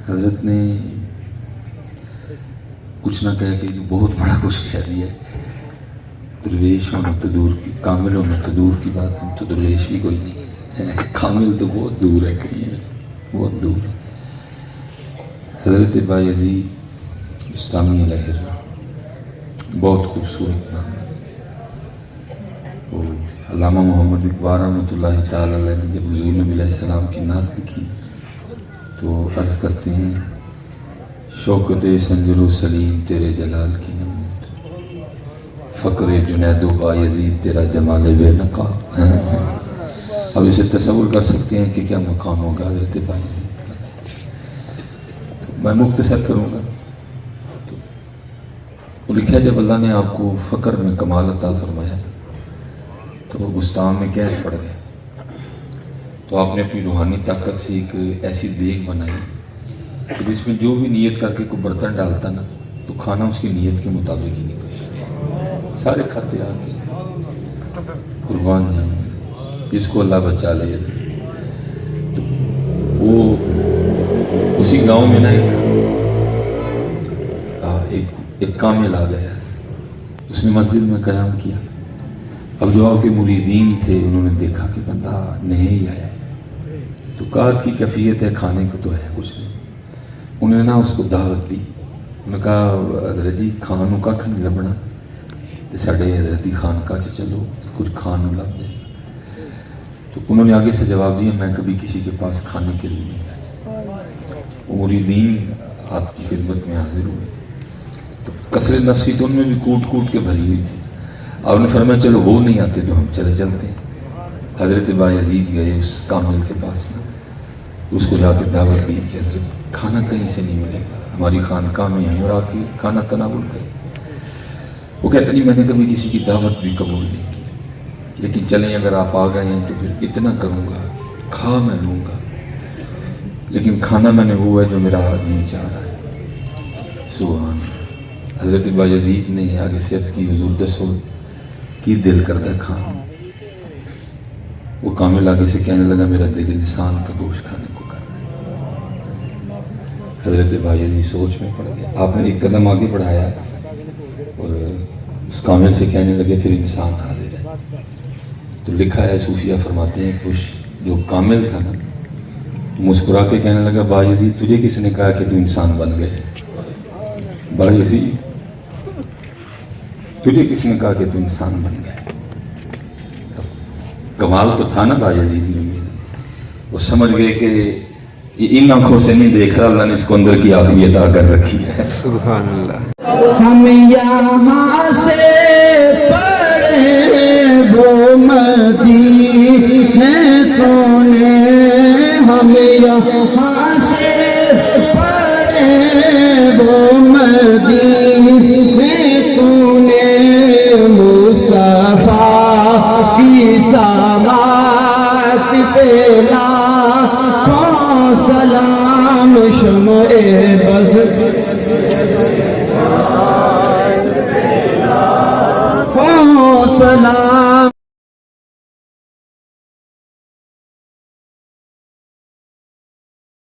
حضرت نے کچھ نہ کہہ کے جو بہت بڑا کچھ کہہ دیا ہے. درویش ہونا تو دور کی، کامل ہونا تو دور کی بات، ہم تو درویش بھی کوئی نہیں، کامل تو بہت دور ہے، کہیں ہے بہت دور ہے. حضرت بایزید بستامی علیہ بہت خوبصورت نام ہے. علامہ محمد اقبال رحمۃ اللہ تعالی علیہ نے جب حضور نبی علیہ السلام کی نعت لکھی تو عرض کرتے ہیں شوکت سنجر و سلیم تیرے جلال کی نمود، فقر جنید و بایزید تیرا جمال بے نقاب. اب اسے تصور کر سکتے ہیں کہ کیا مقام ہوگا حضرت بایزید کا. تو میں مختصر کروں گا. تو لکھا جب اللہ نے آپ کو فقر میں کمال عطا فرمایا تو بستان میں قید پڑ گئے، تو آپ نے اپنی روحانی طاقت سے ایک ایسی دیگ بنائی کہ جس میں جو بھی نیت کر کے کوئی برتن ڈالتا نا تو کھانا اس کی نیت کے مطابق ہی نکلتا. سارے کھاتے آ کے قربان جاؤں گے جس کو اللہ بچا لے. تو وہ اسی گاؤں میں نا ایک کامل آ گیا، اس نے مسجد میں قیام کیا. اب جو آپ کے مریدین تھے انہوں نے دیکھا کہ بندہ نہیں ہی آیا ہے، تو کہا کی کیفیت ہے، کھانے کو تو ہے کچھ نہیں. انہوں نے نا اس کو دعوت دی. انہوں نے کہا حضرت جی کھانوں کا نہیں لبنا، ساڑھے حضرت خانقاہ چلو کچھ کھانوں لگ دیں. تو انہوں نے آگے سے جواب دیا میں کبھی کسی کے پاس کھانے کے لیے نہیں گیا. وہ مریدین آپ کی خدمت میں حاضر ہوئے تو کثرت نفسی تو ان میں بھی کوٹ کوٹ کے بھری ہوئی تھی. آپ نے فرمایا چلو وہ نہیں آتے تو ہم چلے چلتے ہیں. حضرت بایزید گئے اس کامل کے پاس نا، اس کو جا کے دعوت دی کہ حضرت کھانا کہیں سے نہیں ملے گا، ہماری خانقاہ میں آئیں اور آپ کی کھانا تناول کریں. وہ کہتے نہیں میں نے کبھی کسی کی دعوت بھی قبول نہیں کی، لیکن چلیں اگر آپ آ گئے ہیں تو پھر اتنا کروں گا، کھا میں لوں گا لیکن کھانا میں نے وہ ہے جو میرا جی چاہ رہا ہے. سبحان. حضرت بایزید نے آگے سے عرض کی حضور دسو کی دل کرتا کھانا. وہ کامل آگے سے کہنے لگا میرا دل انسان کا گوشت کھانے کو کر رہا ہے. حضرت بایزید سوچ میں پڑ گیا. آپ نے ایک قدم آگے بڑھایا اور اس کامل سے کہنے لگے پھر انسان حاضر ہے. تو لکھا ہے صوفیہ فرماتے ہیں کچھ جو کامل تھا نا مسکرا کے کہنے لگا بایزید تجھے کس نے کہا کہ تو انسان بن گئے؟ بایزید تجھے کس نے کہا کہ تو انسان بن گیا؟ کمال تو تھا نا بایزید میں. وہ سمجھ گئے کہ ان آنکھوں سے نہیں دیکھ رہا، اللہ نے اس کو اندر کی آنکھ بھی عطا کر رکھی ہے. سبحان اللہ. ہم یہاں سے پڑھے وہ مدینے سونے، ہم یہاں سے پڑھے وہ مدینے سونے، مصطفیٰ کی سماعت پہ لاکھوں سلام، شمع بز سلام